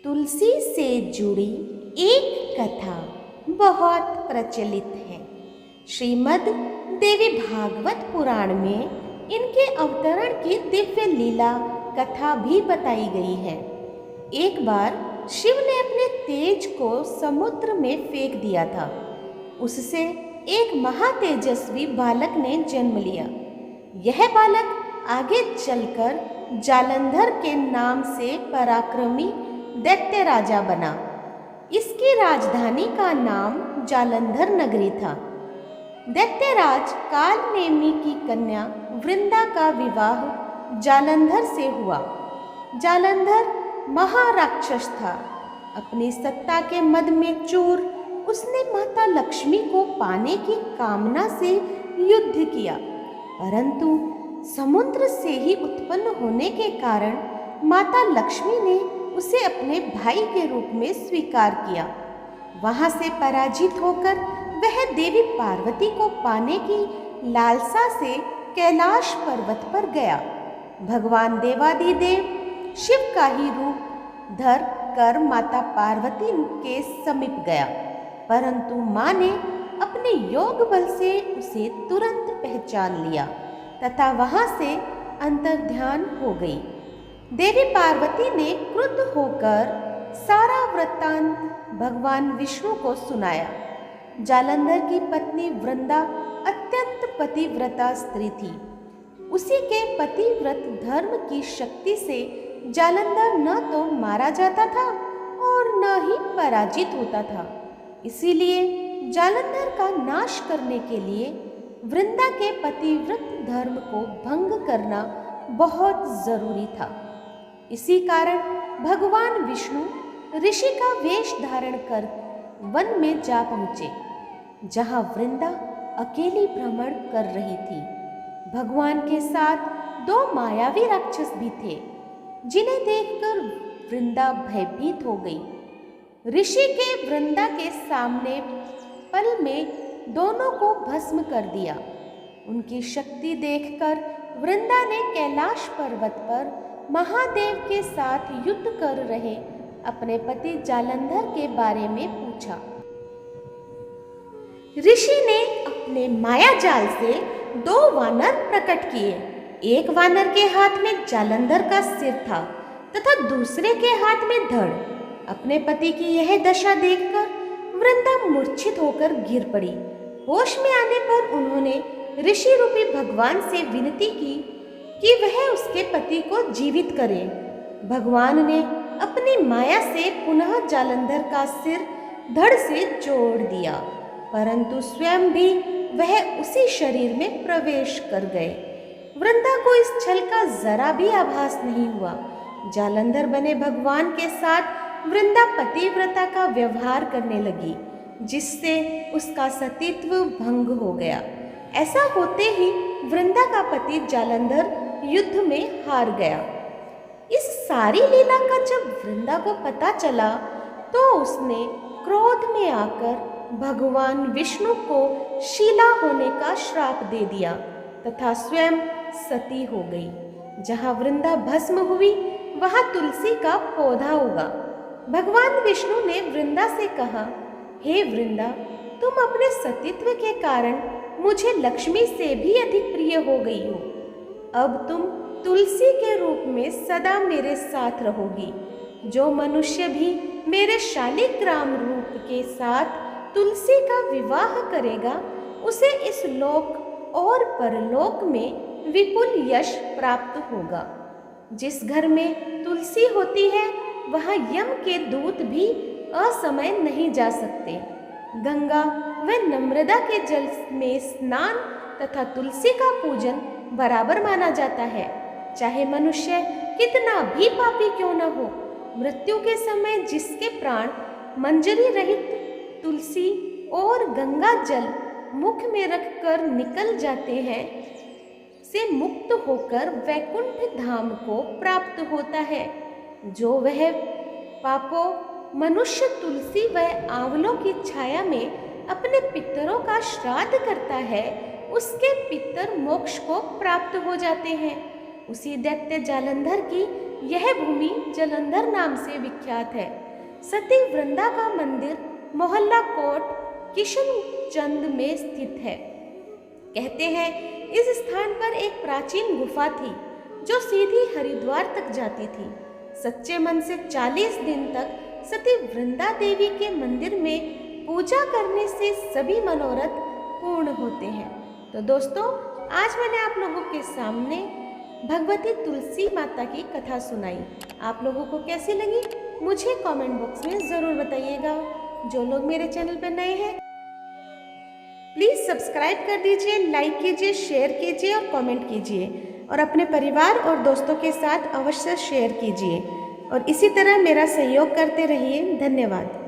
तुलसी से जुड़ी एक कथा बहुत प्रचलित है। श्रीमद् देवी भागवत पुराण में इनके अवतरण की दिव्य लीला कथा भी बताई गई है। एक बार शिव ने अपने तेज को समुद्र में फेंक दिया था। उससे एक महातेजस्वी बालक ने जन्म लिया। यह बालक आगे चलकर जालंधर के नाम से पराक्रमी दैत्य राजा बना। इसकी राजधानी का नाम जालंधर नगरी था। दैत्यराज कालनेमी की कन्या वृंदा का विवाह जालंधर से हुआ। जालंधर महाराक्षस था। अपनी सत्ता के मद में चूर उसने माता लक्ष्मी को पाने की कामना से युद्ध किया, परंतु समुद्र से ही उत्पन्न होने के कारण माता लक्ष्मी ने उसे अपने भाई के रूप में स्वीकार किया। वहां से पराजित होकर वह देवी पार्वती को पाने की लालसा से कैलाश पर्वत पर गया। भगवान देवादिदेव शिव का ही रूप धर कर माता पार्वती के समीप गया, परंतु मां ने अपने योग बल से उसे तुरंत पहचान लिया तथा वहां से अंतर्ध्यान हो गई। देवी पार्वती ने क्रुद्ध होकर सारा वृत्तांत भगवान विष्णु को सुनाया। जालंधर की पत्नी वृंदा अत्यंत पतिव्रता स्त्री थी। उसी के पतिव्रत धर्म की शक्ति से जालंधर न तो मारा जाता था और न ही पराजित होता था। इसीलिए जालंधर का नाश करने के लिए वृंदा के पतिव्रत धर्म को भंग करना बहुत जरूरी था। इसी कारण भगवान विष्णु ऋषि का वेश धारण कर वन में जा पहुंचे, जहां वृंदा अकेली भ्रमण कर रही थी। भगवान के साथ दो मायावी राक्षस भी थे, जिन्हें देखकर वृंदा भयभीत हो गई। ऋषि के वृंदा के सामने पल में दोनों को भस्म कर दिया। उनकी शक्ति देखकर वृंदा ने कैलाश पर्वत पर महादेव के साथ युद्ध कर रहे अपने पति जालंधर के बारे में पूछा। ऋषि ने अपने माया जाल से दो वानर प्रकट किए। एक वानर के हाथ में जालंधर का सिर था तथा दूसरे के हाथ में धड़। अपने पति की यह दशा देखकर वृंदा मूर्छित होकर गिर पड़ी। होश में आने पर उन्होंने ऋषि रूपी भगवान से विनती की कि वह उसके पति को जीवित करे। भगवान ने अपनी माया से पुनः जालंधर का सिर धड़ से जोड़ दिया, परंतु स्वयं भी वह उसी शरीर में प्रवेश कर गए। वृंदा को इस छल का जरा भी आभास नहीं हुआ। जालंधर बने भगवान के साथ वृंदा पतिव्रता का व्यवहार करने लगी, जिससे उसका सतीत्व भंग हो गया। ऐसा होते ही वृंदा का पति जालंधर युद्ध में हार गया। इस सारी लीला का जब वृंदा को पता चला तो उसने क्रोध में आकर भगवान विष्णु को शीला होने का श्राप दे दिया तथा स्वयं सती हो गई। जहाँ वृंदा भस्म हुई वहाँ तुलसी का पौधा उगा। भगवान विष्णु ने वृंदा से कहा, हे वृंदा, तुम अपने सतीत्व के कारण मुझे लक्ष्मी से भी अधिक प्रिय हो गई हो। अब तुम तुलसी के रूप में सदा मेरे साथ रहोगी। जो मनुष्य भी मेरे शालिग्राम रूप के साथ तुलसी का विवाह करेगा, उसे इस लोक और परलोक में विपुल यश प्राप्त होगा। जिस घर में तुलसी होती है वहाँ यम के दूत भी असमय नहीं जा सकते। गंगा व नर्मदा के जल में स्नान तथा तुलसी का पूजन बराबर माना जाता है। चाहे मनुष्य कितना भी पापी क्यों न हो, मृत्यु के समय जिसके प्राण मंजरी रहित तुलसी और गंगा जल मुख में रखकर निकल जाते हैं, से मुक्त होकर वैकुंठ धाम को प्राप्त होता है। जो वह पापो मनुष्य तुलसी व आंवलों की छाया में अपने पितरों का श्राद्ध करता है, उसके पितर मोक्ष को प्राप्त हो जाते हैं। उसी दैत्य जालंधर की यह भूमि जालंधर नाम से विख्यात है। सती वृंदा का मंदिर मोहल्ला कोट किशनचंद में स्थित है। कहते हैं इस स्थान पर एक प्राचीन गुफा थी जो सीधी हरिद्वार तक जाती थी। सच्चे मन से 40 दिन तक सती वृंदा देवी के मंदिर में पूजा करने से सभी मनोरथ पूर्ण होते हैं। तो दोस्तों, आज मैंने आप लोगों के सामने भगवती तुलसी माता की कथा सुनाई। आप लोगों को कैसी लगी मुझे कमेंट बॉक्स में ज़रूर बताइएगा। जो लोग मेरे चैनल पर नए हैं प्लीज़ सब्सक्राइब कर दीजिए, लाइक कीजिए, शेयर कीजिए और कमेंट कीजिए और अपने परिवार और दोस्तों के साथ अवश्य शेयर कीजिए और इसी तरह मेरा सहयोग करते रहिए। धन्यवाद।